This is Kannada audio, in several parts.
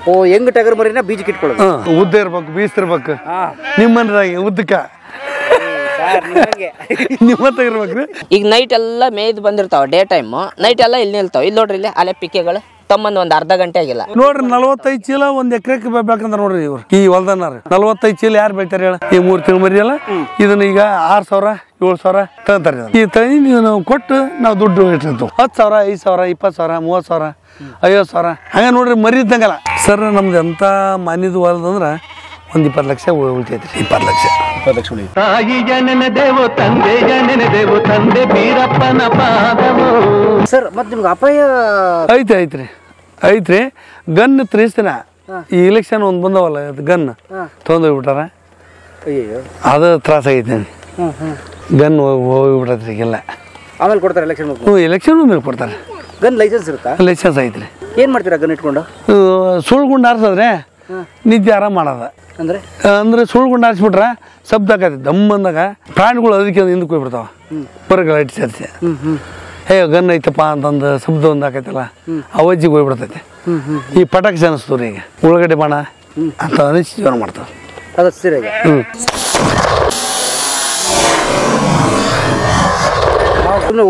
ಓ ಹೆಂಗ್ ಟಗರ್ ಮರಿನ ಬೀಜಕ್ಕೆ ಇಟ್ಕೊಳ್ಳೋದು ಉದ್ದ ಇರ್ಬೇಕು ಬೀಸ್ತಿರ್ಬೇಕು ನಿಮ್ಮನ್ರಾಗಿ ಉದ್ದಕ್ಕ ನಿಮ್ಮತ್ತ ಇರ್ಬೇಕ್ರಿ ಈಗ ನೈಟ್ ಎಲ್ಲ ಮೇಯ್ದು ಬಂದಿರ್ತಾವ ಡೇ ಟೈಮ್ ನೈಟ್ ಎಲ್ಲ ಇಲ್ಲಿ ನಿಲ್ತಾವ ಇಲ್ಲಿ ನೋಡ್ರಿ ಇಲ್ಲಿ ಅಲ್ಲೇ ಪಿಕ್ಕೆಗಳು ತಮ್ಮಂದ್ ಒಂದ್ ಅರ್ಧ ಗಂಟೆ ಆಗಿಲ್ಲ ನೋಡ್ರಿ 45 ಚೀಲ ಒಂದ್ ಎಕರೆಗೆ ಬೇಕಂತ ನೋಡ್ರಿ ಇವ್ರು ಈ ಹೊಲ್ದನಾರ 45 ಚೀಲ ಯಾರು ಬೆಳಿತಾರೆ ಹೇಳ ಈ 3 ತಿಂಗಳು ಮರಿ ಅಲ್ಲ ಇದನ್ನ ಈಗ 6,000 7,000 ತಗೊಂತಾರೆ ಈ ತನಿ ನಾವು ಕೊಟ್ಟು ನಾವು ದುಡ್ಡು ಇಟ್ಟಿರ್ತೀವಿ 10,000 5,000 20,000 30,000 50,000 ಹಂಗ ನೋಡ್ರಿ ಮರಿ ಇದ್ದಂಗಲ್ಲ ಸರ್ ನಮ್ದು ಎಂತ ಮಾನ್ಯದ ಹೊಲದಂದ್ರ ಒಂದ್ 20 ಲಕ್ಷ ಉಳಿತೈತ್ರಿ 20 ಲಕ್ಷ ಸರ್ ಮತ್ತೆ ನಿಮ್ಗೆ ಅಪಾಯ ಐತ್ರಿ ಗನ್ ತ್ರೀಸ್ತಿನ ಈ ಇಲೆಕ್ಷನ್ ಒಂದ್ ಬಂದವಲ್ಲ ಗನ್ ತೊಗೊಂಡೋಗ್ಬಿಟ್ಟಾರ ಅದು ತ್ರಾಸ ಆಗೈತಿ ಗನ್ ಹೋಗ್ಬಿಟ್ಟತ್ರಿ ಎಲ್ಲ ಆಮೇಲೆ ಕೊಡ್ತಾರೆ ಎಲೆಕ್ಷನ್ ಮೇಲೆ ಕೊಡ್ತಾರೆ ಗನ್ ಲೈಸೆನ್ಸ್ ಇರುತ್ತಾ ಲೈಸೆನ್ಸ್ ಐತ್ರಿ ಏನ್ ಮಾಡ್ತೀರಾ ಗನ್ ಇಟ್ಕೊಂಡು ಸುಳ್ಗುಂಡು ಆರಿಸಿದ್ರೆ ನಿದ್ದೆ ಆರಾಮ್ ಮಾಡದ ಅಂದ್ರೆ ಸುಳ್ಗುಂಡು ಆರಿಸ್ಬಿಟ್ರ ಶಬ್ದ ಆಕೈತಿ ದಮ್ ಬಂದಾಗ ಪ್ರಾಣಿಗಳು ಅದಕ್ಕೆ ಹಿಂದಕ್ಕೆ ಹೋಗ್ಬಿಡ್ತಾವ ಹೊರಗೆ ಲೈಟ್ ಸೇರಿಸಿ ಗನ್ ಐತಪ್ಪ ಅಂತಂದು ಶಬ್ದ ಒಂದು ಆಕೈತಲ್ಲ ಅವಜ್ಜಿಗೆ ಹೋಗ್ಬಿಡ್ತೈತೆ ಈ ಪಟಾಕಿ ಅನಿಸ್ತವ್ರಿ ಈಗ ಉಳ್ಳಗಡ್ಡೆ ಬಾಣ ಅಂತ ಅನಿಸಿ ಜೀವನ ಮಾಡ್ತಾವ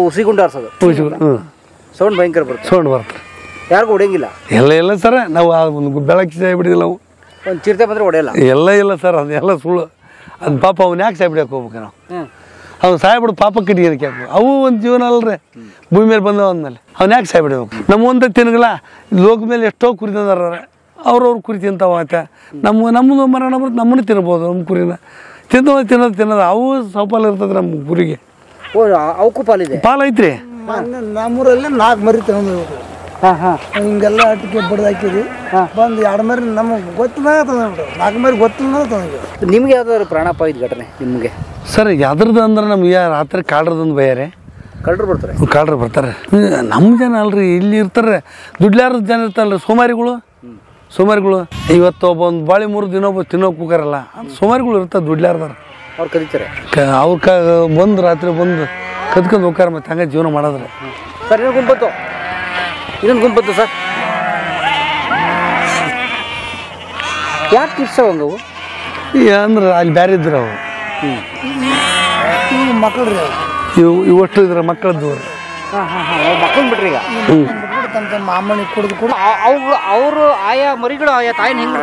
ಹುಸಿಗುಂಡು ಆರ್ಸೋದು ಸೌಂಡ್ ಭಯಂಕರ ಬರುತ್ತೆ ಸೌಂಡ್ ಬರುತ್ತೆ ಯಾರಿಗೂ ಹೊಡೆಯಂಗಿಲ್ಲ ಎಲ್ಲ ಸರ್ ನಾವು ಒಂದು ಬೆಳಕಿ ಸಾಯ್ಬಿಡಿದಿಲ್ಲ ನಾವು ಒಂದು ಚಿರತೆ ಬಂದ್ರೆ ಹೊಡೆಯಲ್ಲ ಇಲ್ಲ ಸರ್ ಅದೆಲ್ಲ ಸುಳ್ಳು ಅದು ಪಾಪ ಅವ್ನು ಯಾಕೆ ಸಾಯ್ಬಿಡಕ್ಕೆ ಹೋಗ್ಬೇಕು ನಾವು ಅವ್ನು ಸಾಯ್ಬಿಡು ಪಾಪ ಕಿಡಿಯೋದಕ್ಕೆ ಯಾಕೆ ಅವು ಒಂದು ಜೀವನ ಅಲ್ರಿ ಭೂಮಿ ಮೇಲೆ ಬಂದವ ಅಂದಮೇಲೆ ಅವ್ನು ಯಾಕೆ ಸಾಯ್ಬಿಡ್ಬೇಕು ನಮ್ಮ ಒಂದು ತಿನ್ಗಲ್ಲ ಲೋಕ ಮೇಲೆ ಎಷ್ಟೋ ಕುರಿ ತಂದಾರ ಅವ್ರವ್ರ ಕುರಿ ತಿಂತಾವ ಆಯ್ತಾ ನಮ್ಮದು ಮರಣ ಬರುತ್ತೆ ನಮ್ಮನ್ನು ತಿನ್ಬೋದು ನಮ್ಮ ಕುರಿನ ತಿನ್ನೋದು ಅವು ಸೌಪಾಲ ಇರ್ತದೆ ನಮ್ಮ ಕುರಿಗೆ ಅವಕ್ಕೂ ಪಾಲಿದೆ ಪಾಲು ಐತ್ರಿ ನಮ್ಮೂರಲ್ಲಿ 4 ಮರಿ ತಗೊಂಡು ಹಿಂಗೆಲ್ಲ ಅಟ್ಟಿಗೆ ಬಡ್ದು ಹಾಕಿರಿ ಬಂದು 2 ಮರಿ ನಮಗೆ ಗೊತ್ತಿಲ್ಲ ತಂದ್ಬಿಟ್ಟು 4 ಮರಿ ಗೊತ್ತಿಲ್ಲ ತಂದ್ಬಿಟ್ಟು ನಿಮ್ಗೆ ಯಾವ್ದಾದ್ರು ಪ್ರಾಣಾಪಾಯ ಘಟನೆ ನಿಮಗೆ ಸರ್ ಯಾವ್ದ್ರದ್ದು ಅಂದ್ರೆ ನಮ್ಗೆ ರಾತ್ರಿ ಕಾಡ್ರದೊಂದು ಬಯ್ಯಾರೆ ಕಾಡ್ರು ಬರ್ತಾರೆ ನಮ್ಮ ಜನ ಅಲ್ರಿ ಇಲ್ಲಿ ಇರ್ತಾರೆ ದುಡ್ಲಾರದ ಜನ ಇರ್ತಾರಲ್ರಿ ಸೋಮಾರಿಗಳು ಇವತ್ತು ಒಬ್ಬೊಂದು ಬಾಳಿ 3 ದಿನ ಒಬ್ಬ ತಿನ್ನೋಕೆ ಹೋಗಾರಲ್ಲ ಸೋಮಾರಿಗಳು ಇರ್ತಾರೆ ದುಡ್ಲಾರ್ದಾರ ಅವ್ರು ಕದೀತಾರೆ ಅವ್ರ ಬಂದು ರಾತ್ರಿ ಬಂದು ಕದ್ಕೊಂಡು ಹೋಗಾರ ಮತ್ತೆ ಹಂಗೆ ಜೀವನ ಮಾಡಿದ್ರೆ ಸರ್ ಇನ್ನೊಂದು ಗುಂಪತ್ತು ಸರ್ ಯಾಕೆ ತಿರ್ಸವಂಗವು ಅಂದ್ರೆ ಅಲ್ಲಿ ಬ್ಯಾರೆ ಇದ್ರು ಅವು ಮಕ್ಕಳು ರೀ ಇವಷ್ಟು ಇದ್ರ ಮಕ್ಕಳದ್ದು ಮಕ್ಕಳನ್ನ ಬಿಟ್ರಿ ಈಗ ಮಾಮನಿ ಕುಡಿದು ಕೂಡ ಅವರು ಆಯಾ ಮರಿಗಳು ಆಯಾ ತಾಯಿನ ಹೆಂಗ್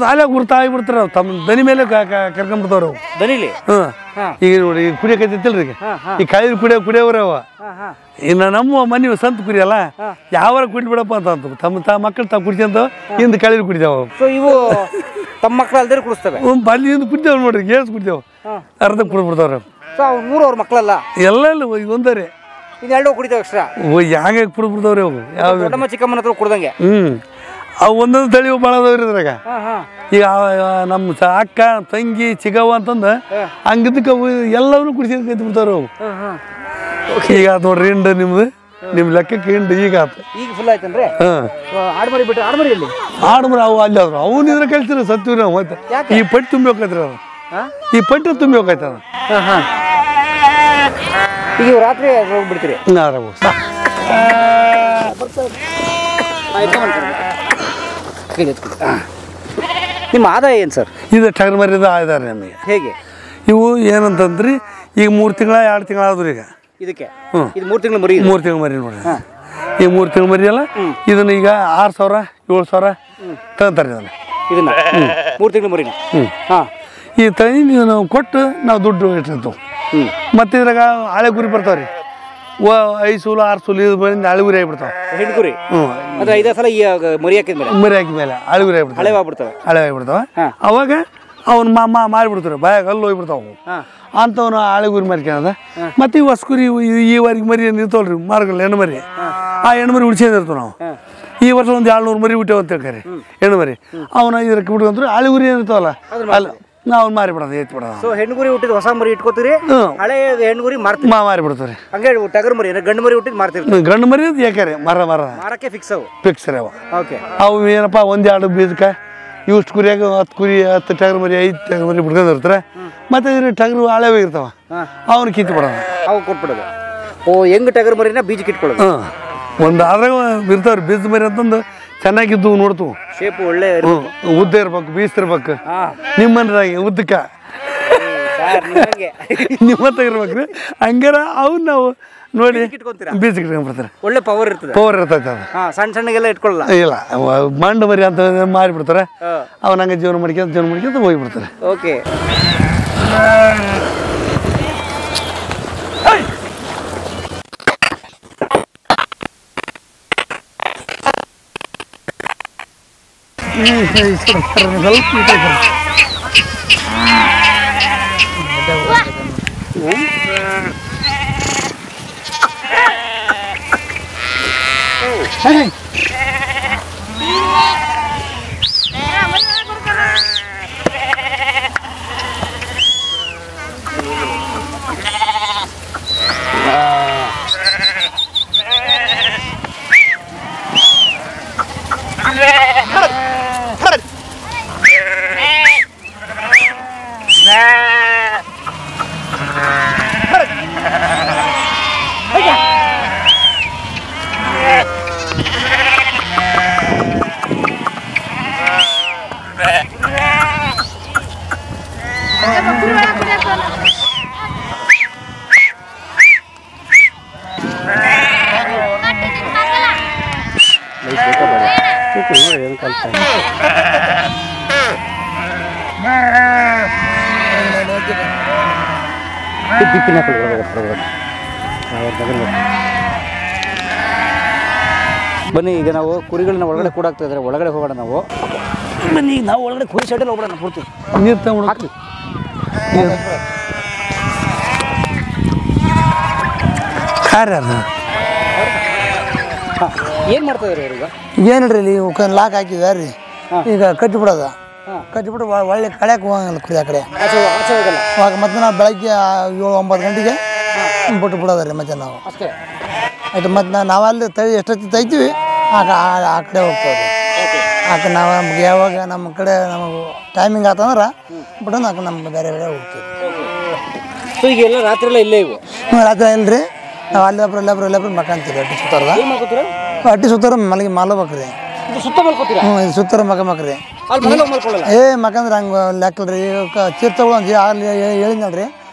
ಅಲ್ಲೇ ಗುರ್ತಾಗಿಬಿಡ್ತಾರ ತಮ್ಮ ದನಿ ಮೇಲೆ ಕರ್ಕೊಂಡ್ಬಿಡ್ತಾವ್ರ ಅವು ದನಿಲಿ ಈಗ ನೋಡಿ ಈಗ ಕುಡಿಯಕೈತಿಲ್ರಿ ಈಗ ಕಾಯಿ ಕುಡಿಯೋವ್ರ ಅವ ಇನ್ನು ನಮ್ಮ ಮನೆ ಸಂತ ಕುರಿ ಅಲ್ಲ ಯಾವಾರ ಕುಡಿಬಿಡಪ್ಪ ಅಂತ ತಮ್ಮ ಮಕ್ಕಳು ತಾವು ಕುಡಿಕೊಂತ ಹಿಂದ್ ಕಳೀಲಿ ಕುಡಿತಾವ ಇವು ತಮ್ಮ ಮಕ್ಕಳು ಅಲ್ದೇ ಕುಡಿಸ್ತವೆ ಹಿಂದ್ ಕುಡಿತೇವ್ ನೋಡ್ರಿ ಗೇಸ್ ಕುಡಿತೇವ್ ಅರ್ಧ ಕುಡಿದ್ಬಿಡ್ತಾವ್ರ ಅವ್ರ ಮಕ್ಕಳಲ್ಲ ಎಲ್ಲ ಒಂದರೆ ಇನ್ನೆರಡು ಕುಡಿತಾವ ಎಕ್ಸ್ಟ್ರಾ ಹ್ಯಾಂಗ ಕುಡಿದ್ಬಿಡ್ತಾವ್ರಿ ಅವು ಯಾವ ಚಿಕ್ಕಮ್ಮನ ಹತ್ರ ಕುಡ್ದಂಗೆ ಅವು ಒಂದೊಂದು ತಳಿ ಭಾಳ ಅದಾವ್ರಿ ಇದ್ರಾಗ ಈಗ ನಮ್ಮ ಅಕ್ಕ ತಂಗಿ ಚಿಗವ್ವ ಅಂತಂದು ಹಂಗಿದ್ದಕ್ಕೆ ಅವು ಎಲ್ಲವನ್ನೂ ಕುಡಿಸಿ ಕೈತ್ ಬಿಡ್ತಾವ್ರಿ ಅವು ಈಗ ಆತ್ ನೋಡ್ರಿ ಹಿಂಡು ನಿಮ್ ಲೆಕ್ಕಕ್ಕೆ ಹಿಂಡು ಈಗ ಆತು ಈಗ ಫುಲ್ ಆಯ್ತಂದ್ರೆ ಆಡ್ಮರಿ ಬಿಟ್ಟು ಆಡ್ಮರಿ ಅವು ಅಲ್ಲಿ ಆದ್ರು ಅವನು ಇದ್ರ ಕಳ್ಸಿರ ಸತ್ತೀವಿ ನಾವು ಮತ್ತೆ ಈ ಪಟ್ಟಿ ತುಂಬಿ ಹೋಗೈತ್ರಿ ಅದು ಈ ಪಟ್ಟಿ ತುಂಬಿ ಹೋಗೈತೆ ಅದು ಈಗ ರಾತ್ರಿ ಹೋಗ್ಬಿಡ್ತೀರಿ ನಿಮ್ಮ ಆದಾಯ ಏನು ಸರ್ ಇದು ಟಗರ್ ಮರಿದ ಆದಾಯ ನಮಗೆ ಹೇಗೆ ಇವು ಏನಂತಂದ್ರಿ ಈಗ 3 ತಿಂಗಳ 2 ತಿಂಗಳ ಆದ್ರಿ ಈಗ ಇದಕ್ಕೆ ಇದು 3 ತಿಂಗಳ ಮರಿ 3 ತಿಂಗಳ ಮರಿ ನೋಡ್ರಿ ಈ 3 ತಿಂಗಳ ಮರಿ ಅಲ್ಲ ಇದನ್ನ ಈಗ 6,000 7,000 ತಗೊಂತಾರೆ ಇದನ್ನ 3 ತಿಂಗಳ ಮರಿನ ಈ ತನಿ ನಾವು ಕೊಟ್ಟು ನಾವು ದುಡ್ಡು ಇಟ್ಟಿರ್ತೀವಿ ಮತ್ತೆ ಇದ್ರಾಗ ಹಳೆ ಗುರಿ ಬರ್ತಾವ್ರಿ 5 ಸೂಲು 6 ಸೂಲು ಇದು ಬಂದು ಹಳೆ ಗುರಿ ಆಗಿಬಿಡ್ತಾವ ಹೆಣ್ಗುರಿ ಅಂದ್ರೆ 5 ಸಲ ಈ ಮರಿ ಹಾಕಿದ್ಮೇಲೆ ಹಳೆ ಗುರಿ ಆಗಿಬಿಡ್ತಾವೆ ಹಳೆ ಆಗಿಬಿಡ್ತಾವ ಅವಾಗ ಅವ್ನ ಮಾರಿಬಿಡ್ತಾರೆ ಬಾಯಾಗ ಅಲ್ಲಿ ಹೋಗ್ಬಿಡ್ತಾವ ಅಂತವನು ಹಳೆ ಗುರಿ ಮಾರ್ಕೊಂಡ ಮತ್ತೆ ಈ ಹೊಸ ಕುರಿ ಈವರೆಗೆ ಮರಿ ನಿಂತವಲ್ರಿ ಮಾರ್ಗಲ್ಲ ಹೆಣ್ಣು ಮರಿ ಆ ಹೆಣ್ಣು ಮರಿ ಉಡ್ಸ್ಕೊಂಡಿರ್ತಾವ ನಾವು ಈ ವರ್ಷ ಒಂದು 200 ಮರಿ ಬಿಟ್ಟೇವ ಅಂತ ಹೇಳ್ತಾರೆ ಹೆಣ್ಣು ಮರಿ ಅವನ ಇದಕ್ಕೆ ಬಿಟ್ಕೊಂಡ್ರು ಹಳೆ ಗುರಿ ಏನಿರ್ತಾವಲ್ಲ ಅಲ್ಲಿ ನಾವು ಮಾರಿಬಿಡೋದು ಎತ್ತಿ ಬಿಡೋದು ಸೊ ಹೆಣ್ಣುಗುರಿ ಹುಟ್ಟಿದ ಹೊಸ ಮರಿ ಇಟ್ಕೋತೀರಿ ಹಳೆ ಹೆಣ್ಣುಗುರಿ ಮಾರಿಬಿಡ್ತಾರೆ ಹಂಗೆ ಟಗರ್ ಮರಿ ಗಂಡು ಮರಿ ಹುಟ್ಟಿದ್ ಮಾರ್ತೀವಿ ಗಂಡು ಮರಿ ಯಾಕೆ ಮಾರಕ್ಕೆ ಫಿಕ್ಸ್ ರೀ ಅವು ಏನಪ್ಪ 1-2 ಬೀಜಕ್ಕೆ ಇಷ್ಟು ಕುರಿಯಾಗ 10 ಕುರಿ 10 ಟಗರ್ ಮರಿ 5 ಟಗರ್ ಮರಿ ಬಿಡ್ಕೊಂಡಿರ್ತಾರೆ ಮತ್ತೆ ಟಗರು ಹಳೆವ ಇರ್ತಾವ ಅವನು ಕಿತ್ತು ಬಿಡೋದು ಅವು ಕೊಟ್ಬಿಡೋದು ಹೆಂಗ್ ಟಗರ್ ಮರಿನ ಬೀಜಕ್ಕೆ ಇಟ್ಕೊಳ್ಳೋದು ಒಂದು ಅದ್ರಾಗ ಇರ್ತಾವ್ರಿ ಬೀಜ ಮರಿ ಅಂತಂದು ಚೆನ್ನಾಗಿದ್ದು ನೋಡ್ತು ಶೇಪ್ ಒಳ್ಳೆ ಉದ್ದ ಇರ್ಬೇಕು ಬೀಸ್ತಿರ್ಬೇಕು ನಿಮ್ಮನ್ರಾಗಿ ಉದ್ದಕ್ಕ ನಿಮ್ಮತ್ತ ಇರ್ಬೇಕ್ರಿ ಹಂಗಾರ ಅವ್ನು ನಾವು ನೋಡಿ ಬೀಜ ಇಟ್ಕೊಂಡ್ಬಿಡ್ತಾರೆ ಒಳ್ಳೆ ಪವರ್ ಇರ್ತದೆ ಇರ್ತೈತೆ ಅದು ಸಣ್ಣ ಸಣ್ಣಗೆಲ್ಲ ಇಟ್ಕೊಳ್ಳಲ್ಲ ಇಲ್ಲ ಮಂಡು ಮರಿ ಅಂತ ಮಾರಿಬಿಡ್ತಾರೆ ಅವನ ಹಂಗೆ ಜೀವನ ಮಾಡ್ಕೊಂತ ಹೋಗ್ಬಿಡ್ತಾರೆ ಓಕೆ ಬನ್ನಿ ಈಗ ನಾವು ಕುರಿಗಳನ್ನ ಒಳಗಡೆ ಕೂಡಾಗ್ತಾ ಇದ್ರೆ ಒಳಗಡೆ ಹೋಗೋಣ ನಾವು ಬನ್ನಿ ಈಗ ನಾವು ಒಳಗಡೆ ಕುರಿ ಸೈಡಲ್ಲಿ ಹೋಗೋಣ ಪೂರ್ತಿ ನೀರು ತಗೊಂಡು ಏನು ಮಾಡ್ತಾ ಇದ್ದಾರೆ ಈಗ ಏನಿಲ್ರಿ ಇಲ್ಲಿ ಲಾಕ್ ಹಾಕಿದ್ವಿ ರೀ ಈಗ ಕಟ್ಟಿಬಿಡೋದ ಕಟ್ಟಿಬಿಟ್ಟು ಒಳ್ಳೆ ಕಳ್ಯಾಕೆ ಹೋಗಂಗಿಲ್ಲ ಕುರಿ ಆ ಕಡೆ ಮತ್ತೆ ನಾವು ಬೆಳಗ್ಗೆ 7-9 ಗಂಟೆಗೆ ಬಿಟ್ಟು ಬಿಡೋದ್ರಿ ಮತ್ತೆ ನಾವು ಆಯ್ತು ಮತ್ತೆ ನಾವಲ್ಲಿ ಎಷ್ಟೊತ್ತಿ ತೆಗಿತೀವಿ ಆ ಕಡೆ ಹೋಗ್ತೇವೆ ಆಕೆ ನಾವು ನಮ್ಗೆ ಯಾವಾಗ ನಮ್ಮ ಕಡೆ ನಮಗೆ ಟೈಮಿಂಗ್ ಆತಂದ್ರೆ ಬಿಟ್ಟು ನಾಲ್ಕು ನಮ್ಗೆ ಬೇರೆ ಬೇರೆ ಹೋಗ್ತೀವಿ ಈಗೆಲ್ಲ ರಾತ್ರಿ ಎಲ್ಲ ಇಲ್ಲೇ ಇವು ರಾತ್ರಿ ಇಲ್ರಿ ನಾವು ಅಲ್ಲೊಬ್ರು ಮಕ್ಕಂತೀವಿ ಅಟ್ಟಿ ಸುತ್ತಾರದ ಅಟ್ಟಿ ಸುತ್ತಾರ ಮಲಗಿ ಮಲಬೇಕ್ರಿ ಇದು ಸುತ್ತಾರ ಮಕ್ಕಮ್ರಿ ಮಕ್ಕಂದ್ರೆ ಹಂಗೆ ಲೆಕ್ಕಲ್ರಿ ಚೀರ್ ತಗೊಳಂತ ಹೇಳಿದ್ನಲ್ರಿ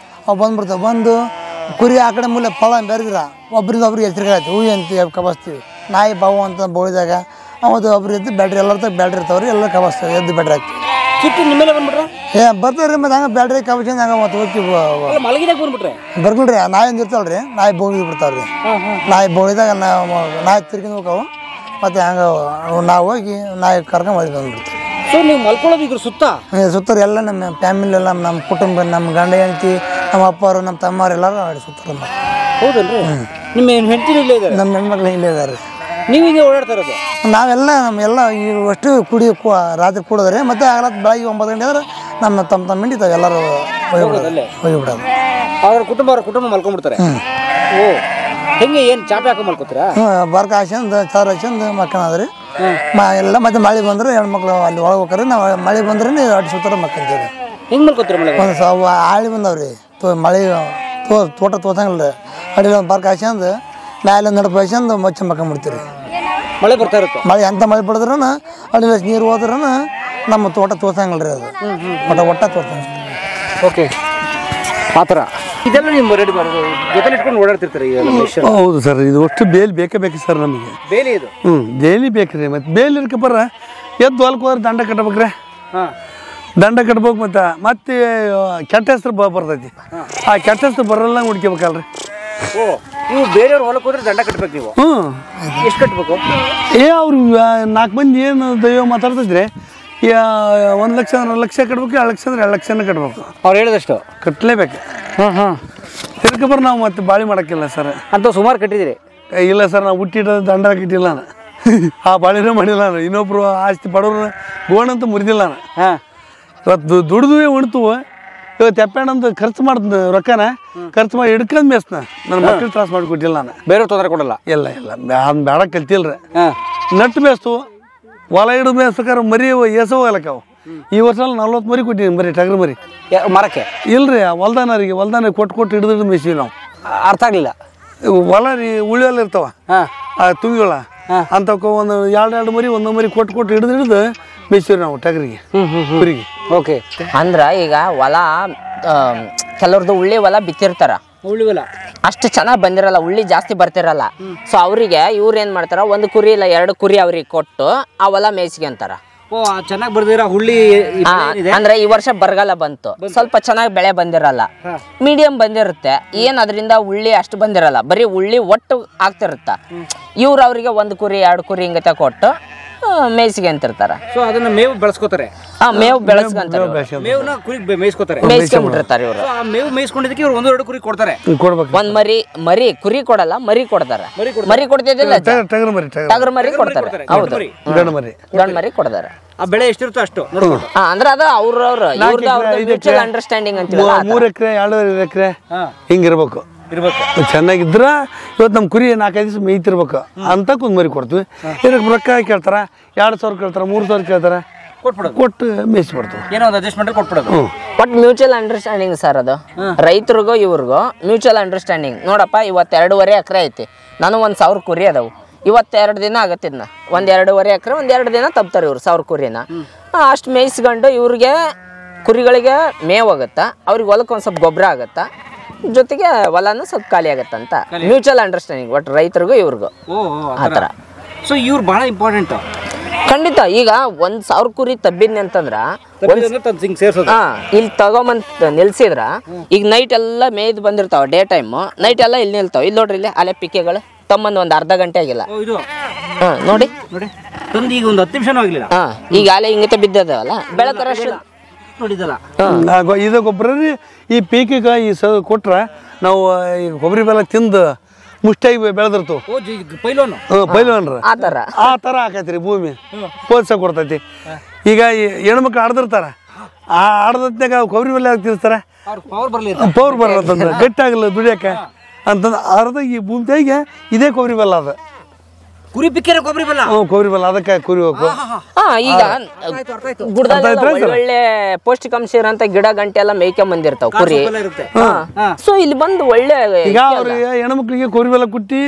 ಅವು ಬಂದ್ಬಿಡ್ತಾವೆ ಬಂದು ಕುರಿ ಆ ಕಡೆ ಮೂಲೆ ಫಲ ಬೆರೆದ್ರ ಒಬ್ರಿಂದ ಒಬ್ರಿಗೆ ಎಚ್ಚರಿಕೆ ಆಯ್ತು ಹೂವಿ ಅಂತ ಕಬಸ್ತೀವಿ ನಾಯಿ ಬಾವು ಅಂತ ಬೋಳಿದಾಗ ಅವತ್ತು ಒಬ್ರು ಎದ್ದು ಬ್ಯಾಟ್ರಿ ಎಲ್ಲರ ಬ್ಯಾಟ್ರಿ ಇರ್ತಾವ್ರಿ ಎಲ್ಲ ಕಬಸ್ತೀವಿ ಎದ್ದು ಬ್ಯಾಟ್ರಿ ಹಾಕ್ತೀವಿ ಬರ್ತಾವ್ರಿ ಮತ್ತೆ ಹಂಗೆ ಬ್ಯಾಟ್ರಿ ಕಬಸ್ಕೊಂಡು ಹಂಗೆ ಮತ್ತೆ ಹೋಗ್ತೀವಿ ಬರ್ಗಲ್ರಿ ನಾಯಿ ಒಂದು ಇರ್ತಾವಲ್ರಿ ನಾಯಿ ಬೋಗಿ ಬಿಡ್ತಾವ್ರಿ ನಾಯಿ ಬೋಳಿದಾಗ ನಾಯಿ ತಿರ್ಗಿಂದು ಹೋಗವು ಮತ್ತೆ ಹಂಗೆ ನಾವು ಹೋಗಿ ನಾಯಿ ಕರ್ಕೊಂಡು ಒಳಗೆ ಬಂದ್ಬಿಡ್ತೀವಿ ನೀವು ಮಲ್ಕೊಳ್ಳೋದು ಸುತ್ತಾರ ಎಲ್ಲ ನಮ್ಮ ಫ್ಯಾಮಿಲಿ ಎಲ್ಲ ನಮ್ಮ ಕುಟುಂಬ ನಮ್ಮ ಗಂಡ ಹೆಂಡತಿ ನಮ್ಮ ಅಪ್ಪರು ನಮ್ಮ ತಮ್ಮವ್ರು ಎಲ್ಲರೂ ಆಡಿ ಸುತ್ತಾರ ಹೌದಲ್ರಿ ನಿಮ್ಮ ಹೆಂಡತಿ ಇಲ್ಲೇ ಇದ್ದಾರೆ ನಮ್ಮ ಹೆಣ್ಮಕ್ಳು ಇಲ್ಲೇ ಇದ್ದಾರೆ ನೀವು ಹಿಂಗೆ ಓಡಾಡ್ತಾ ಇರೋದು ನಾವೆಲ್ಲ ನಮ್ಮೆಲ್ಲ ಈಗ ಅಷ್ಟು ರಾತ್ರಿ ಕೂಡೋದ್ರಿ ಮತ್ತೆ ಆಗಲತ್ತು ಬೆಳಗ್ಗೆ 9 ಗಂಟೆ ಅಂದ್ರೆ ನಮ್ಮ ತಮ್ಮ ಹಿಂಡಿತಾವೆ ಎಲ್ಲರೂ ಹೋಗಿಬಿಡೋದು ಅವ್ರ ಕುಟುಂಬ ಮಲ್ಕೊಂಡ್ಬಿಡ್ತಾರೆ ಓ ಹೆಂಗೆ ಏನು ಚಾಪೆ ಹಾಕಿ ಮಲ್ಕೋತೀರಾ ಬರ್ಕ ಹಾಕ್ಯಂದು ಚಾರ್ ಹಾಕ್ಯಂದು ಮಕ್ಕಳಾದ್ರಿ ಎಲ್ಲ ಮತ್ತೆ ಮಳೆ ಬಂದ್ರೆ ಹೆಣ್ಮಕ್ಳು ಅಲ್ಲಿ ಒಳಗೆ ಹೋಗ್ರಿ ನಾವು ಮಳೆ ಬಂದ್ರೆ ಅಡ್ಡಿ ಸುತ್ತಾರ ಮಕ್ಕಂತೀವಿ ಹೆಂಗೆ ಮಲ್ಕೋತೀರ ಒಂದು ಆಳಿ ಬಂದವ್ರಿ ಮಳೆ ತೋಟ ತೋತಂಗಿಲ್ಲ ರೀ ಅಡಿಲಿ ಒಂದು ಬರ್ಕ ಹಾಕ್ಯಂದು ಮ್ಯಾಲೆ ನಡಪ ಹಾಕ್ಯಂದು ಮಚ್ಚ ಮಕ್ಕಂಬಿಡ್ತೀವಿ ಮಳೆ ಬರ್ತಾ ಇರುತ್ತೆ ಮಳೆ ಎಂತ ಮಳೆ ಬಿಡಿದ್ರೂ ಅಡಿಲಿ ನೀರು ಹೋದ್ರೂ ನಮ್ಮ ತೋಟ ತೋತಂಗಿಲ್ಲ ರೀ ಅದು ಒಟ್ಟ ತೋತಂಗ ಓಕೆ ಆ ಥರ ಇದೆಲ್ಲ ನೀವು ರೆಡಿ ಮಾಡೋದು ಜೊತೆ ಇಟ್ಕೊಂಡು ಓಡಾಡ್ತಿರ್ತಾರೆ ಹೌದು ಸರ್ ಇದು ಅಷ್ಟು ಬೇಲಿ ಬೇಕೇ ಬೇಕು ಸರ್ ನಮಗೆ ಬೇಲಿ ಇದು ಬೇಲಿ ಬೇಕ್ರಿ ಮತ್ತೆ ಬೇಲಿ ಇರ್ಕಬರ ಎದ್ದು ಹೊಲಕ್ಕೆ ಹೋದ್ರೆ ದಂಡ ಕಟ್ಟಬೇಕ್ರೆ ದಂಡ ಕಟ್ಬೇಕು ಮತ್ತೆ ಕೆಟ್ಟ ಹೆಸರು ಬರ್ತೈತಿ ಆ ಕೆಟ್ಟ ಹೆಸರು ಬರಲ್ಲ ಹುಡ್ಕೋಬೇಕಲ್ರಿ ಓ ನೀವು ಬೇರೆಯವ್ರ ಹೊಲಕ್ಕೆ ಹೋದ್ರೆ ದಂಡ ಕಟ್ಬೇಕು ನೀವು ಎಷ್ಟು ಕಟ್ಬೇಕು ಅವ್ರು 4 ಮಂದಿ ಏನು ದೈವ ಮಾತಾಡ್ತಿದ್ರೆ 1 ಲಕ್ಷ 1 ಲಕ್ಷ ಕಟ್ಬೇಕು 2 ಲಕ್ಷ ಅಂದ್ರೆ 2 ಲಕ್ಷನೇ ಕಟ್ಬೇಕು ಅವ್ರು ಹೇಳಿದಷ್ಟು ಕಟ್ಟಲೇಬೇಕು ತಿರ್ಕಬರ್ ನಾವು ಮತ್ತೆ ಬಾಳಿ ಮಾಡೋಕ್ಕಿಲ್ಲ ಸರ್ ಅಂತ ಸುಮಾರು ಕಟ್ಟಿದಿರಿ ಇಲ್ಲ ಸರ್ ನಾವು ಹುಟ್ಟಿದ ದಂಡ ಕಟ್ಟಿಲ್ಲ ನಾನು ಆ ಬಾಳಿನೂ ಮಾಡಿಲ್ಲ ನಾನು ಇನ್ನೊಬ್ರು ಆಸ್ತಿ ಬಡವ್ರು ಗೋಣಂತ ಮುರಿದಿಲ್ಲ ನಾನು ಇವತ್ತು ದುಡ್ದು ಉಣ್ತು ಇವತ್ತು ಎಪ್ಪೆಣ್ಣಂತ ಖರ್ಚು ಮಾಡ್ತೀನಿ ರೊಕ್ಕನ ಖರ್ಚು ಮಾಡಿ ಹಿಡ್ಕೊಂಡ್ ಮೇಸ್ನ ನನ್ನ ಮಕ್ಕಳು ತ್ರಾಸ ಮಾಡಿ ಕೊಟ್ಟಿಲ್ಲ ನಾನು ಬೇರೆ ತೊಂದರೆ ಕೊಡಲ್ಲ ಇಲ್ಲ ಅದು ಬೇಡ ಕಲ್ತಿಲ್ರಿ ನಟ್ಟು ಮೇಸ್ತು ಹೊಲ ಹಿಡಿದು ಮೇಸ್ಬೇಕಾರೆ ಮರಿ ಎಸೋ ಹೋಗ್ಲಕ್ಕವು ಈ ವರ್ಷ 40 ಮರಿ ಕೊಟ್ಟಿದ್ದೀನಿ ಮರಿ ಟಗರು ಮರಿ ಮರಕ್ಕೆ ಇಲ್ರಿ ಹೊಲ್ದಾನ ಕೊಟ್ಟು ಹಿಡಿದು ಮೇಸಿವಿ ನಾವು ಅರ್ಥ ಆಗಲಿಲ್ಲ ಹೊಲ ರೀ ಉಳಿಯಲ್ಲ ಇರ್ತಾವ ತುಂಗಿಗಳ ಅಂತವಕ್ಕೆ ಒಂದು ಎರಡು ಮರಿ ಒಂದು ಮರಿ ಕೊಟ್ಟು ಹಿಡಿದು ಮೇಯ್ಸಿವ್ರಿ ನಾವು ಟಗರಿಗೆ ಕುರಿಗೆ. ಓಕೆ. ಅಂದ್ರ ಈಗ ಹೊಲ ಕೆಲವ್ರದ್ದು ಉಳ್ಳಿ ಹೊಲ ಬಿತ್ತಿರ್ತಾರ, ಉಳ್ಳಿ ಹೊಲ ಅಷ್ಟು ಚೆನ್ನಾಗಿ ಬಂದಿರಲ್ಲ, ಉಳ್ಳಿ ಜಾಸ್ತಿ ಬರ್ತಿರಲ್ಲ. ಸೊ ಅವ್ರಿಗೆ ಇವ್ರು ಏನ್ ಮಾಡ್ತಾರ, ಒಂದು ಕುರಿ ಇಲ್ಲ 2 ಕುರಿ ಅವ್ರಿಗೆ ಕೊಟ್ಟು ಆ ಹೊಲ ಮೇಯಿಸಿಗೆ ಅಂತಾರ. ಓ ಚೆನ್ನಾಗಿ ಬರ್ದಿರ ಹುಳ್ಳಿ ಅಂದ್ರೆ ಈ ವರ್ಷ ಬರಗಾಲ ಬಂತು, ಸ್ವಲ್ಪ ಚೆನ್ನಾಗಿ ಬೆಳೆ ಬಂದಿರಲ್ಲ, ಮೀಡಿಯಂ ಬಂದಿರುತ್ತೆ. ಏನ್ ಅದರಿಂದ ಉಳ್ಳಿ ಅಷ್ಟು ಬಂದಿರಲ್ಲ, ಬರೀ ಉಳ್ಳಿ ಒಟ್ಟು ಆಗ್ತಿರುತ್ತ. ಇವ್ರು ಅವ್ರಿಗೆ 1 ಕುರಿ 2 ಕುರಿ ಹಿಂಗತೆ ಕೊಟ್ಟು ಮೇಯಿಸಿಗೆ ಅಂತಿರ್ತಾರ. ಸೊ ಅದನ್ನ ಮೇವು ಬೆಳೆಸ್ಕೋತಾರೆ. ಮೇವು ಬೆಳೆಸ್ಕೊಂತಾರೆ, ಮೇವ್ನ ಕುರಿ ಮೇಯಿಸ್ಕೋತಾರೆ, ಮೇಯಿಸ್ಕೊಂಡ್ಬಿಟ್ಟಿರ್ತಾರೆ ಇವ್ರು. ಆ ಮೇವು ಮೇಯಿಸ್ಕೊಂಡಿದ್ದಕ್ಕೆ ಇವ್ರು 1-2 ಕುರಿ ಕೊಡ್ತಾರೆ. ಒಂದ್ ಮರಿ ಕುರಿ ಕೊಡಲ್ಲ, ಮರಿ ಕೊಡ್ತಾರ. ಮರಿ ಕೊಡ್ತಿದ್ದಿಲ್ಲ, ಟಗರು ಮರಿ ಕೊಡ್ತಾರೆ. ಹೌದು, ಗಂಡು ಮರಿ ಕೊಡ್ತಾರೆ. ಆ ಬೆಳೆ ಎಷ್ಟಿರುತ್ತೋ ಅಷ್ಟು ಅಂದ್ರೆ ಅದು ಅವ್ರವ್ರ ಮ್ಯೂಚುವಲ್ ಅಂಡರ್ಸ್ಟ್ಯಾಂಡಿಂಗ್ ಅಂತೀವಲ್ಲ. 3 ಎಕರೆ 2.5 ಎಕರೆ ಹಿಂಗಿರ್ಬೇಕು. ಚೆನ್ನಾಗಿದ್ರ ಇವತ್ತು ನಮ್ಮ ಕುರಿ 4-5 ದಿವಸ ಮೇಯ್ತಿರ್ಬೇಕು ಅಂತ ಕುಂದ್ಮರಿ ಕೊಡ್ತೀವಿ. ಇದಕ್ಕೆ ರೊಕ್ಕ ಕೇಳ್ತಾರ, 2,000 ಕೇಳ್ತಾರ, 3,000 ಕೇಳ್ತಾರ, ಕೊಟ್ಟು ಮೇಯಿಸ್ಬಿಡ್ತೀವಿ. ಏನೋ ಒಂದು ಅಡ್ಜಸ್ಟ್ಮೆಂಟ್ ಕೊಟ್ಬಿಡೋದು. ಬಟ್ ಮ್ಯೂಚುವಲ್ ಅಂಡರ್ಸ್ಟ್ಯಾಂಡಿಂಗ್ ಸರ್ ಅದು, ರೈತರಿಗೂ ಇವ್ರಿಗೂ ಮ್ಯೂಚುವಲ್ ಅಂಡರ್ಸ್ಟ್ಯಾಂಡಿಂಗ್. ನೋಡಪ್ಪ ಇವತ್ತು 2.5 ಎಕರೆ ಐತಿ, ನಾನು 1,000 ಕುರಿ ಅದಾವು, ಇವತ್ತು 2 ದಿನ ಆಗತ್ತಿದ್ನ, 1-2.5 ಎಕರೆ 1-2 ದಿನ ತಪ್ತಾರೆ ಇವ್ರು 1000 ಕುರಿನ. ಅಷ್ಟು ಮೇಯಿಸ್ಕೊಂಡು ಇವ್ರಿಗೆ ಕುರಿಗಳಿಗೆ ಮೇವು ಆಗುತ್ತಾ, ಅವ್ರಿಗೆ ಹೊಲಕ್ಕೆ ಒಂದು ಸ್ವಲ್ಪ ಗೊಬ್ಬರ ಆಗುತ್ತಾ, ಜೊತೆಗೆ ಹೊಲನೂ ಸ್ವಲ್ಪ ಖಾಲಿ ಆಗತ್ತಂತ ಮ್ಯೂಚುವಲ್ ಅಂಡರ್ಸ್ಟ್ಯಾಂಡಿಂಗ್. ಒಟ್ಟು ರೈತರಿಗೂ ಇವ್ರಿಗೂ ಆ ಥರ. ಸೊ ಇವ್ರು ಬಹಳ ಇಂಪಾರ್ಟೆಂಟ್ ಖಂಡಿತ. ಈಗ 1,000 ಕುರಿ ತಬ್ಬಿದ್ನಿ ಅಂತಂದ್ರ ಇಲ್ಲಿ ತಗೊಂಬಂದ್ ನಿಲ್ಸಿದ್ರ, ಈಗ ನೈಟ್ ಎಲ್ಲ ಮೇಯ್ದು ಬಂದಿರ್ತಾವ, ಡೇ ಟೈಮ್ ನೈಟ್ ಎಲ್ಲ ಇಲ್ಲಿ ನಿಲ್ತಾವ. ಇಲ್ಲಿ ನೋಡ್ರಿ, ಇಲ್ಲಿ ಅಲೆ ಪಿಕ್ಕೆಗಳು ತಮ್ಮಂದು ಒಂದು ಅರ್ಧ ಗಂಟೆ ಆಗಿಲ್ಲ. ನೋಡಿ ಈಗ ಒಂದು 10 ನಿಮಿಷನೂ ಆಗಿಲ್ಲ. ಈಗ ಅಲೆ ಹಿಂಗತೆ ಬಿದ್ದದಲ್ಲ, ಬೆಳಕರಷ್ಟು ನೋಡಿದಲ್ಲ. ಇದು ಗೊಬ್ಬರ ರೀ. ಈ ಪೀಕಿಗೆ ಈ ಕೊಟ್ರ ನಾವು ಈ ಕೊಬ್ಬರಿ ಬೆಲ್ಲ ತಿಂದು ಮುಷ್ಟಾಗಿ ಬೆಳೆದಿರ್ತಾವ. ಪೈಲೋನ್ರ ಆ ಥರ ಆಕೈತ್ರಿ ಭೂಮಿ, ಪೋಲ್ಸ ಕೊಡ್ತೈತಿ. ಈಗ ಈ ಹೆಣ್ಮಕ್ಳು ಆಡ್ದಿರ್ತಾರ, ಆ ಆಡ್ದತ್ನಾಗ ಕೊಬ್ಬರಿ ಬೆಲ್ಲ ತಿನ್ನಿಸ್ತಾರ, ಪವರ್ ಬರತ್ತಂದ್ರೆ ಗಟ್ಟಿ ಆಗಲ್ಲ ದುಡಿಯಕ್ಕೆ ಅಂತಂದ್ರೆ ಅರ್ಧ ಈ ಭೂಮಿಯಾಗೆ ಇದೇ ಕೊಬ್ಬರಿ ಬೆಲ್ಲ ಅದ. ಕುರಿ ಪಿಕ್ಕರೆ ಕೊಬ್ಬರಿ ಬೆಲ್ಲ, ಕೊಬ್ಬರಿ ಬೆಲ್ಲ ಅದಕ್ಕೆ ಕುರಿ ಹೋಗು. ಈಗ ಒಳ್ಳೆ ಪೌಷ್ಟಿಕಾಂಶ ಇರೋಂತ ಗಿಡ ಗಂಟೆ ಎಲ್ಲ ಮೇಯ್ಕೊಂಡ್ ಬಂದಿರ್ತಾವ ಕುರಿ. ಸೊ ಇಲ್ಲಿ ಬಂದು ಒಳ್ಳೆ ಈಗ ಅವ್ರಿಗೆ ಹೆಣ್ಮಕ್ಳಿಗೆ ಕೊಬ್ಬರಿ ಬೆಲ್ಲ ಕುಟ್ಟಿ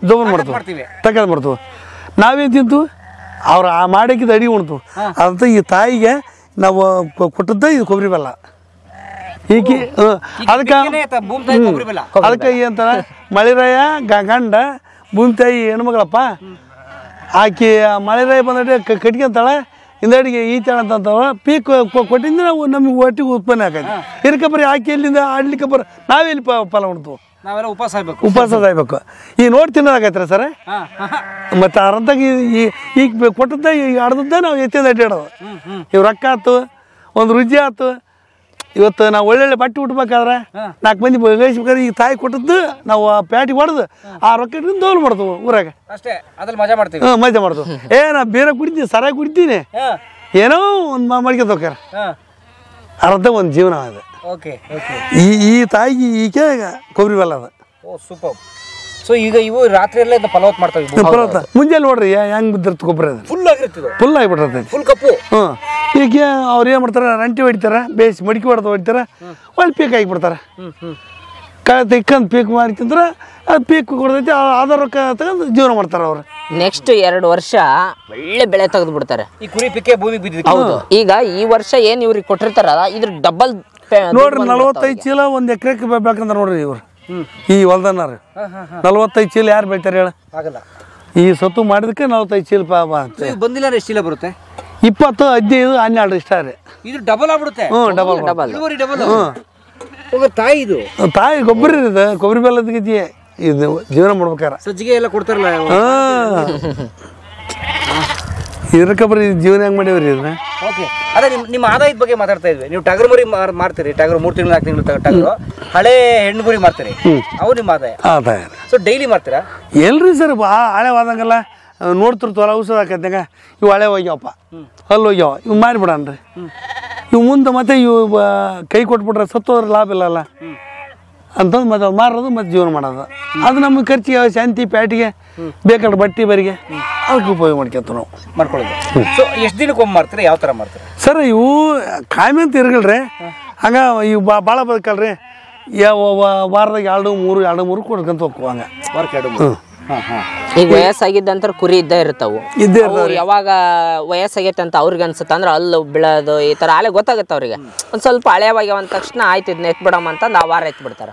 ಜೋಬನ್ ಮಾಡ್ತೀವಿ, ತಗೊಂಡ್ ಮಾಡ್ತೀವಿ. ನಾವೇನ್ ತಿಂತು ಅವ್ರ ಆ ಮಾಡಕ್ಕಿದ ಅಡಿ ಉಣ್ತು ಅಂತ. ಈ ತಾಯಿಗೆ ನಾವು ಕೊಟ್ಟದ್ದ ಇದು ಕೊಬ್ಬರಿ ಬೆಲ್ಲ. ಈಕಿ ಅದಕ್ಕೆ ಏನಂತಾರ, ಮಳೆರಾಯ ಗಂಡ ಭೂಮಿ ತಾಯಿ ಹೆಣ್ಮಗಳಪ್ಪ, ಆಕಿ ಮಳೆರಾಯ ಬಂದಡೆ ಕಟ್ಕೊಂತಾಳೆ, ಹಿಂದಡಿಗೆ ಈತಾಳ ಅಂತಂತಾವ. ಪೀಕ್ ಕೊಟ್ಟಿಂದ ನಾವು ನಮಗೆ ಒಟ್ಟಿಗೆ ಉತ್ಪನ್ನ ಆಕೈತಿ. ಇದಕ್ಕೆ ಬರೀ ಆಕಿ ಎಲ್ಲಿಂದ ಆಡ್ಲಿಕ್ಕೆ ನಾವೆಲ್ಲಿ ಫಲ ಉಣ್ತು, ಉಪವಾಸ ಸಾಯ್ಬೇಕು. ಈಗ ನೋಡಿ ತಿನ್ನೋದಾಗೈತ್ರ ಸರ್. ಮತ್ತು ಅರಂತಾಗ ಈಗ ಕೊಟ್ಟದ್ದ ಈಗ ಆಡ್ದದ್ದ ನಾವು ಎತ್ತಿಂದ ಅಡ್ಡಾಡೋದು. ಇವ್ ರೊಕ್ಕ ಆಯ್ತು, ಒಂದು ರುಚಿ ಆಯ್ತು. ಇವತ್ತು ನಾವು ಒಳ್ಳೊಳ್ಳೆ ಬಟ್ಟೆ ಉಟ್ಬೇಕಾದ್ರೆ 4 ಮಂದಿ ಗಳಿಸ್ಬೇಕಾದ್ರೆ ಈಗ ತಾಯಿ ಕೊಟ್ಟದ್ದು ನಾವು ಪ್ಯಾಟಿಗೆ ಹೊಡೆದು ಆ ರೊಕ್ಕ ಇಟ್ಕೊಂಡು ದೋಲ್ ಮಾಡ್ತೇವೆ ಊರಾಗ. ಮಜಾ ಮಾಡ್ತೀವಿ. ಮಜಾ ಮಾಡ್ತೇವೆ. ನಾ ಬೇರೆ ಕುಡಿತೀನಿ, ಸರಾಗಿ ಕುಡಿತೀನಿ, ಏನೋ ಒಂದು ಮಾಡ್ಕೊಂತ ಹೋಗ್ಯಾರ. ಅರ್ಧ ಒಂದು ಜೀವನ ಅದು. ಈ ತಾಯಿಗೆ ಈಕೆ ಕೊಬ್ಬರಿ ಬೆಲ್ಲ ಅದ. ಸೊ ಈಗ ಇವು ರಾತ್ರಿ ಎಲ್ಲ ಫಲವತ್ ಮಾಡ್ತಾವೆ. ಮುಂಜಾನೆ ನೋಡ್ರಿ ಹೆಂಗ್ ಬಿದ್ದಿರ್ತ ಗೊಬ್ಬರ ಫುಲ್ ಆಗಿಬಿಟ್ಟಿರ್ತೈತಿ, ಫುಲ್ ಕಪ್ಪು. ಈಗ ಅವ್ರು ಏನು ಮಾಡ್ತಾರೆ, ರಂಟಿ ಹೊಡಿತಾರ, ಬೇಯಿಸಿ ಮಡಿಕೆ ಹೊಡಿತಾರ, ಒಳ್ಳೆ ಪೀಕ್ ಆಗಿಬಿಡ್ತಾರೆ. ಕಳೆ ತೆಕ್ಕಂದು ಪೀಕ್ ಮಾಡ್ತಿಂದ್ರೆ ಅದು ಪೀಕ್ ಕೊಡ್ತೈತಿ, ಅದ ರೊಕ್ಕ ತಗೊಂಡು ಜೀವನ ಮಾಡ್ತಾರೆ ಅವ್ರು. ನೆಕ್ಸ್ಟ್ 2 ವರ್ಷ ಒಳ್ಳೆ ಬೆಳೆ ತೆಗೆದು ಬಿಡ್ತಾರೆ. ಈ ಕುರಿ ಪಿಕ್ಕೆ ಭೂಮಿಗೆ ಬಿದ್ದಿದೆ. ಹೌದು. ಈಗ ಈ ವರ್ಷ ಏನ್ ಇವ್ರಿಗೆ ಕೊಟ್ಟಿರ್ತಾರಲ್ಲ, ಇದ್ರ ಡಬಲ್ ನೋಡ್ರಿ 45 ಚೀಲ 1 ಎಕರೆಗೆ ಬೇಕಂದ್ರೆ ನೋಡ್ರಿ ಇವ್ರು ಈ ಹೊಲ್ದನ್ನಾರ 45 ಚೀಲ ಯಾರು ಬೆಳಿತಾರೆ ಹೇಳ? ಈ ಸತ್ತು ಮಾಡಿದಕ್ಕೆ 45 ಚೀಲ ಬಂದಿಲ್ಲ. ಎಷ್ಟು ಚೀಲ ಬರುತ್ತೆ? 20, 15, 12 ಇಷ್ಟ ರೀ. ಇದು ಡಬಲ್ ಆಗ್ಬಿಡುತ್ತೆ. ತಾಯಿ ಇದು ತಾಯಿ ಗೊಬ್ಬರ ಇದೆ, ಕೊಬ್ಬರಿ ಬೆಲ್ಲದ ಗತಿ ಇದು ಜೀವನ ಮಾಡ್ಬೇಕಾರ. ಸಜ್ಜಿಗೆ ಎಲ್ಲ ಕೊಡ್ತಾರಲ್ಲ, ಇದಕ್ಕೆ ಬರೀ ಜೀವನ ಹೆಂಗ್ ಮಾಡೀವ್ರಿ ಇದನ್ನ. ಓಕೆ, ಅದೇ ನಿಮ್ಮ ಆದಾಯದ ಬಗ್ಗೆ ಮಾತಾಡ್ತಾ ಇದ್ವಿ. ನೀವು ಟಗರು ಮರಿ ಮಾರ್ತೀರಿ, ಟಗರು 3 ತಿಂಗಳು 4 ತಿಂಗಳು ಟಗರು, ಹಳೆ ಹೆಣ್ಣು ಗುರಿ ಮಾರ್ತೀರಿ, ಅವು ನಿಮ್ಮ ಆದಾಯ. ಸೊ ಡೈಲಿ ಮಾರ್ತೀರಾ? ಎಲ್ರಿ ಸರ್, ಹಳೆವಾದಂಗೆಲ್ಲ ನೋಡ್ತಿರ್ತವಲ್ಲ, ಔಷಧ ಹಾಕತ್ನಾಗ ಇವು ಹಳೆ ಹೋಗ್ಯಾವಪ್ಪ, ಅಲ್ಲಿ ಹೋಗ್ಯಾವ, ಇವು ಮಾರಿಬಿಡನ್ರಿ. ಇವು ಮುಂದೆ ಮತ್ತೆ ಇವು ಕೈ ಕೊಟ್ಬಿಟ್ರೆ ಸತ್ತೋದ್ರ ಲಾಭ ಇಲ್ಲಲ್ಲ ಅಂತಂದು ಮತ್ತೆ ಅದು ಮಾರೋದು, ಮತ್ತೆ ಜೀವನ ಮಾಡೋದು. ಅದು ನಮ್ಮ ಖರ್ಚಿಗೆ ಶಾಂತಿ ಪ್ಯಾಟಿಗೆ ಬೇಕಾದ್ರೆ ಬಟ್ಟೆ ಬರಿಗೆ ಅದಕ್ಕೆ ಉಪಯೋಗ ಮಾಡ್ಕೊಂತ ನಾವು ಮಾಡ್ಕೊಳ್ಳೋದು. ಸೊ ಎಷ್ಟು ದಿನಕ್ಕೆ ಒಮ್ಮೆ ಮಾರ್ತೀರಿ? ಯಾವ ಥರ ಮಾಡ್ತೀರಿ ಸರ್? ಇವು ಕಾಯಮೆ ಅಂತ ಇರಗಲ್ರಿ, ಹಂಗೆ ಇವು ಭಾಳ ಬದುಕಲ್ರಿ. ವಾರದಾಗ 2-3 ಕೊಡ್ಕೊಂತ ಹೋಗ್ಕೋ ಹಂಗೆ. ವಾರಕ್ಕೆ 2-3 ಈಗ ವಯಸ್ಸಾಗಿದ್ದಂತರ ಕುರಿ ಇದ್ದೇ ಇರ್ತಾವು ಯಾವಾಗ ವಯಸ್ಸಾಗೈತೆ ಅಂತ ಅವ್ರಿಗೆ ಅನ್ಸುತ್ತೆ ಅಂದ್ರೆ ಅಲ್ಲು ಬೀಳೋದು ಈ ತರ ಆಲೆ ಗೊತ್ತಾಗುತ್ತೆ ಅವ್ರಿಗೆ ಒಂದ್ ಸ್ವಲ್ಪ ಹಳೆಯವಾಗ ಅಂದ ತಕ್ಷಣ ಆಯ್ತು ಇದನ್ನ ಎತ್ಬಿಡಮ್ಮ ಅಂತ ಆ ವಾರ ಎತ್ಬಿಡ್ತಾರ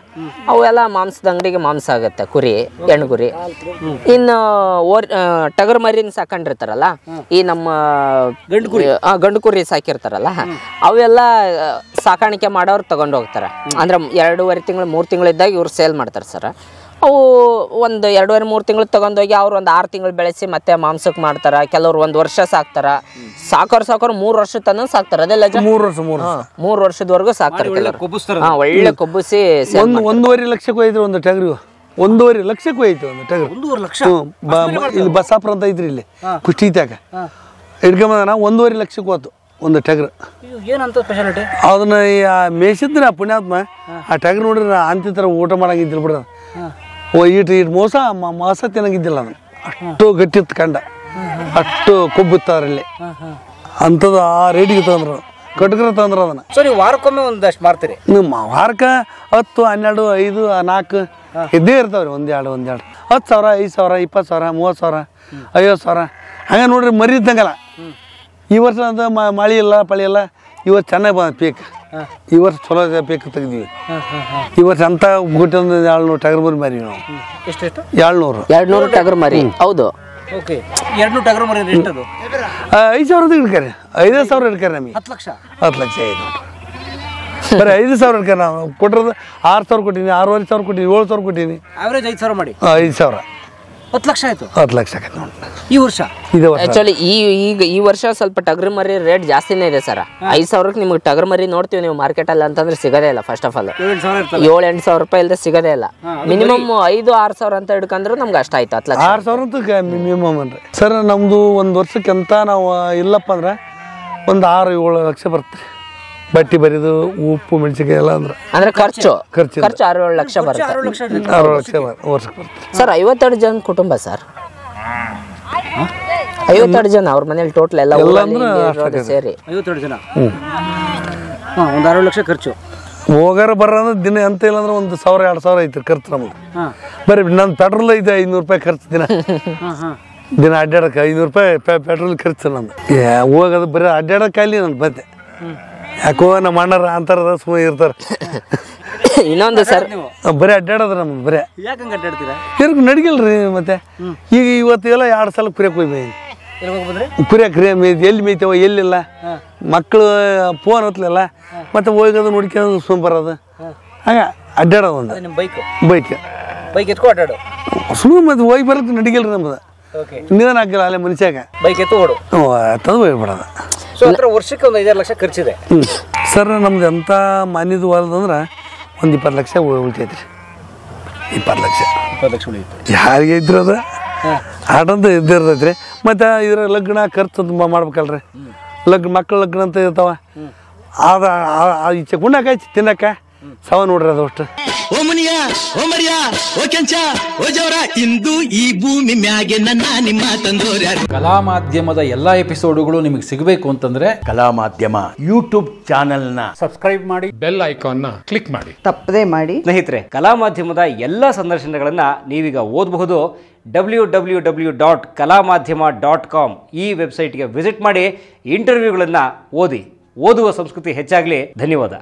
ಅವೆಲ್ಲ ಮಾಂಸದ ಅಂಗಡಿಗೆ ಮಾಂಸ ಆಗುತ್ತೆ ಕುರಿ ಹೆಣ್ಣು ಕುರಿ. ಇನ್ನು ಟಗರ್ ಮರಿನ ಸಾಕೊಂಡಿರ್ತಾರಲ್ಲ ಈ ನಮ್ಮ ಗಂಡು ಕುರಿ ಸಾಕಿರ್ತಾರಲ್ಲ ಅವೆಲ್ಲ ಸಾಕಾಣಿಕೆ ಮಾಡೋರು ತಗೊಂಡು ಹೋಗ್ತಾರೆ ಅಂದ್ರೆ 2.5 ತಿಂಗಳು 3 ತಿಂಗಳು ಇದ್ದಾಗ ಇವ್ರು ಸೇಲ್ ಮಾಡ್ತಾರೆ ಸರ್. ಅವು ಒಂದು 2.5-3 ತಿಂಗಳು ತಗೊಂಡೋಗಿ ಅವ್ರು ಒಂದು 6 ತಿಂಗಳು ಬೆಳೆಸಿ ಮತ್ತೆ ಮಾಂಸಕ್ಕೆ ಮಾಡ್ತಾರ. ಕೆಲವ್ರು 1 ವರ್ಷ ಸಾಕ್ತಾರ. ಸಾಕೋರು 3 ವರ್ಷ ತನಕ ಸಾಕ್ತಾರ. ಅದೆಲ್ಲ 3 ವರ್ಷದವರೆಗೂ ಸಾಕ್ತಾರೆ. ಒಳ್ಳೆ ಕೊಬ್ಬಿಸಿ 1.5 ಲಕ್ಷಕ್ಕೂ ಐತ್ರಿ ಒಂದು ಟಗರು. 1.5 ಲಕ್ಷಕ್ಕೂ ಐತಿ ಒಂದು ಟಗರು. 1.5 ಲಕ್ಷ ಇಲ್ಲಿ ಬಸಾಪುರ ಅಂತ ಐತ್ರಿ ಇಲ್ಲಿ ಕುಷ್ಟಿತ್ಯಾಗ ಹಿಡ್ಕೊಂಬಂದ 1.5 ಲಕ್ಷಕ್ಕೂ ಹೋತು ಒಂದು ಟಗರು. ಏನಂತ ಸ್ಪೆಷಾಲಿಟಿ ಅದನ್ನ ಮೇಸಿದ್ರೆ ಆ ಪುಣ್ಯಾತ್ಮ ಆ ಟಗರು ನೋಡ್ರಿ ಅಂತಿ ಥರ ಊಟ ಮಾಡಂಗಿದ್ದಿಲ್ಲ ಬಿಡ್ರ. ಈಟ್ ಮೋಸ ತಿನ್ನಂಗಿದ್ದಿಲ್ಲ ಅದನ್ನ. ಅಷ್ಟು ಗಟ್ಟಿತ್ತು ಕಂಡ, ಅಷ್ಟು ಕೊಬ್ಬಿತ್ತು ಅದರಲ್ಲಿ. ಅಂಥದ್ದು ಆ ರೇಟಿಗೆ ತಂದ್ರು ಕಟ್ಗ್ರ ತಂದ್ರು ಅದನ್ನ. ಸೊ ನೀವು ವಾರಕ್ಕೊಮ್ಮೆ ಒಂದಷ್ಟು ಮಾರ್ತೀರಿ? ನಿಮ್ಮ ವಾರಕ್ಕೆ 10, 12, 5, 4 ಇದ್ದೇ ಇರ್ತಾವ್ರಿ. 1, 2, 10,000, 5,000, 20,000, 30,000, 50,000 ಹಂಗೆ ನೋಡ್ರಿ ಮರಿ ಇದ್ದಂಗಲ್ಲ. ಈ ವರ್ಷ ಅಂತ ಮಳೆ ಇಲ್ಲ ಪಳಿ ಇಲ್ಲ. ಈ ವರ್ಷ ಚೆನ್ನಾಗಿ ಬಂದ ಪೀಕ್. ಈ ವರ್ಷ ಚಲೋ ಪೀಕ್ ತೆಗ್ದೀವಿ. ಈ ವರ್ಷ ಅಂತ ಗುಟ್ಟಿ 700 ಟಗರ್ ಮರಿ ಮಾರಿ ನಾವು. ಎಷ್ಟು 200 ಟಗರ್ ಮರಿ. ಹೌದು. ಓಕೆ 200 ಟಗರ್ ಮರಿ ಎಷ್ಟದು? 5,000 ಹಿಡ್ಕಾರೆ. 5,000 ಹಿಡ್ಕಾರೆ ನಮಗೆ. 10 ಲಕ್ಷ 10 ಲಕ್ಷ ಐದು ಬರೀ 5,000 ಹಿಡ್ಕಾರೆ. ನಾವು ಕೊಟ್ಟಿರೋದು 6,000 ಕೊಟ್ಟೀನಿ, 6,500 ಕೊಟ್ಟೀನಿ, 7,000 ಕೊಟ್ಟೀನಿ. ಆವ್ರೇಜ್ 5,000 ಮಾಡಿ 5,000 10 ಲಕ್ಷ ಆಯ್ತು. 10 ಲಕ್ಷ ಆಗತ್ತೆ ನೋಡಿ ಈ ವರ್ಷ. ಆಕ್ಚುಲಿ ಈ ವರ್ಷ ಸ್ವಲ್ಪ ಟಗರ್ ಮರಿ ರೇಟ್ ಜಾಸ್ತಿನೇ ಇದೆ ಸರ್. 5,000ಕ್ಕೆ ನಿಮ್ಗೆ ಟಗರ್ ಮರಿ ನೋಡ್ತೀವಿ ನೀವು ಮಾರ್ಕೆಟ್ ಅಲ್ಲಿ ಅಂತಂದ್ರೆ ಸಿಗೋದೇ ಇಲ್ಲ. ಫಸ್ಟ್ ಆಫ್ ಆಲ್ 7,000-8,000 ರೂಪಾಯಿ ಇಲ್ಲದೆ ಸಿಗೋದೇ ಇಲ್ಲ. ಮಿನಿಮಮ್ 5,000-6,000 ಅಂತ ಹಿಡ್ಕಂದ್ರೆ ನಮ್ಗೆ ಅಷ್ಟ ಆಯ್ತು. 10 ಲಕ್ಷ 6,000 ಅಂತೂ ಮಿನಿಮಮ್ ಅನ್ರಿ ಸರ್. ನಮ್ದು ಒಂದು ವರ್ಷಕ್ಕೆ ಅಂತ ನಾವು ಇಲ್ಲಪ್ಪ ಅಂದ್ರೆ ಒಂದು 6-7 ಲಕ್ಷ ಬರುತ್ತೆ. ಬಟ್ಟಿ ಬರಿದು ಉಪ್ಪು ಮೆಣಸಿನ್ಕಾಯಿ ಎಲ್ಲ ಅಂದ್ರೆ ಖರ್ಚು 6-7 ಲಕ್ಷ ಬರುತ್ತೆ. 6 ಲಕ್ಷ ವರ್ಷಕ್ಕೆ ಬರುತ್ತೆ ಸರ್. 52 ಜನ ಕುಟುಂಬ ಸರ್. 52 ಜನ ಅವ್ರ ಮನೇಲಿ ಟೋಟಲ್ ಎಲ್ಲ ಸೇರಿ 52 ಜನ. ಒಂದು 6 ಲಕ್ಷ ಖರ್ಚು. ಹೋಗಾರ ಬರೋದು ದಿನ ಅಂತ ಇಲ್ಲ ಅಂದ್ರೆ 1,000-2,000 ಐತಿ ಖರ್ಚು ನಮ್ಗೆ. ಬರೀ ನನ್ನ ಪೆಟ್ರೋಲ್ ಐತೆ 500 ರೂಪಾಯಿ ಖರ್ಚು ದಿನ ಅಡ್ಡಾಡಕ್ಕೆ 500 ರೂಪಾಯಿ ಪೆಟ್ರೋಲ್ ಖರ್ಚು ನಮ್ದು. ಹೋಗೋದು ಬರೀ ಅಡ್ಡಾಡಕ್ಕೆ ಅಲ್ಲಿ ನನ್ ಬಂದೆ. ಯಾಕೋ ನಮ್ಮ ಅಣ್ಣರ ಅಂತಾರದ ಸುಮ್ಮನೆ ಇರ್ತಾರೆ. ಇನ್ನೊಂದು ಸರ್ ಬರೀ ಅಡ್ಡಾಡೋದ್ರ ನಮ್ದು ಬರೀ ಯಾಕಂಗೆ ಅಡ್ಡಾಡ್ತೀರಾ? ಇರ್ಕ್ ನಡಿಗಿಲ್ರಿ. ಮತ್ತೆ ಈಗ ಇವತ್ತು ಎಲ್ಲ 2 ಸಲ ಕುರಿಯಕ್ಕೆ ಹೋಗಿ ಕುರಿಯಾಕ್ರಿ ಎಲ್ಲಿ ಮೇಯ್ತೇವ ಎಲ್ಲಿಲ್ಲ. ಮಕ್ಕಳು ಫೋನ್ ಹತ್ಲಿಲ್ಲ ಮತ್ತೆ ಹೋಗೋದು ನೋಡ್ಕೊಂಡು ಸುಮ್ಮ ಬರೋದು ಹಂಗ ಅಡ್ಡಾಡೋದು. ಒಂದು ಬೈಕ್ ಎತ್ಕೊ ಅಡ್ಡಾಡು ಸುಮ್ಮನೆ ಮತ್ತೆ ಹೋಗಿ ಬರೋಕ್ಕೆ ನಡಿಗಿಲ್ರಿ ನಮ್ದು. ನಿಧಾನ ಆಗಿಲ್ಲ ಅಲ್ಲೇ ಮನುಷ್ಯಾಗ ಬೈಕ್ ಎತ್ತು ಓಡು ತಂದು ಹೋಗ್ಬಿಡೋದು. ಸೊ ಹತ್ರ ವರ್ಷಕ್ಕೆ ಒಂದು 5-6 ಲಕ್ಷ ಖರ್ಚಿದೆ ಸರ್. ನಮ್ದು ಎಂಥ ಮಾನ್ಯದು ಹೊಲದಂದ್ರೆ ಒಂದು 20 ಲಕ್ಷ ಉಳಿತೈತ್ರಿ. 20 ಲಕ್ಷ ಉಳಿಯುತ್ತೆ ಯಾರಿಗೆ ಇದ್ರು ಅದು ಆಟಂತ ಇದ್ದಿರ್ತೈತ್ರಿ. ಮತ್ತು ಇದ್ರ ಲಗ್ನ ಖರ್ಚು ಮಾಡ್ಬೇಕಲ್ರಿ. ಮಕ್ಕಳ ಲಗ್ನ ಅಂತ ಇರ್ತಾವ. ಈಚೆ ಗುಂಡಾಕ ತಿನ್ನಕ್ಕ ಸವ ನೋಡ್ರಿ ಅದು ಅಷ್ಟು. ಓ ಮುನಿಯ ಓ ಮರಿಯ ಓ ಕೆಂಚ ಓ ಜವರ ಇಂದು ಈ ಭೂಮಿ ಮ್ಯಾಗೆ ನನ್ನ ನಿಮ್ಮ ತಂದೋರ್ಯಾರು. ಕಲಾ ಮಾಧ್ಯಮದ ಎಲ್ಲಾ ಎಪಿಸೋಡುಗಳು ನಿಮಗೆ ಸಿಗಬೇಕು ಅಂತಂದ್ರೆ ಕಲಾ ಮಾಧ್ಯಮ ಯೂಟ್ಯೂಬ್ ಚಾನೆಲ್ನ ಸಬ್ಸ್ಕ್ರೈಬ್ ಮಾಡಿ, ಬೆಲ್ ಐಕಾನ್ನ ಕ್ಲಿಕ್ ಮಾಡಿ, ತಪ್ಪದೇ ಮಾಡಿ. ಸ್ನೇಹಿತರೆ, ಕಲಾ ಮಾಧ್ಯಮದ ಎಲ್ಲ ಸಂದರ್ಶನಗಳನ್ನ ನೀವೀಗ ಓದಬಹುದು. www.kalamadhyama.com ಈ ವೆಬ್ಸೈಟ್ಗೆ ವಿಸಿಟ್ ಮಾಡಿ ಇಂಟರ್ವ್ಯೂಗಳನ್ನು ಓದಿ. ಓದುವ ಸಂಸ್ಕೃತಿ ಹೆಚ್ಚಾಗಲಿ. ಧನ್ಯವಾದ.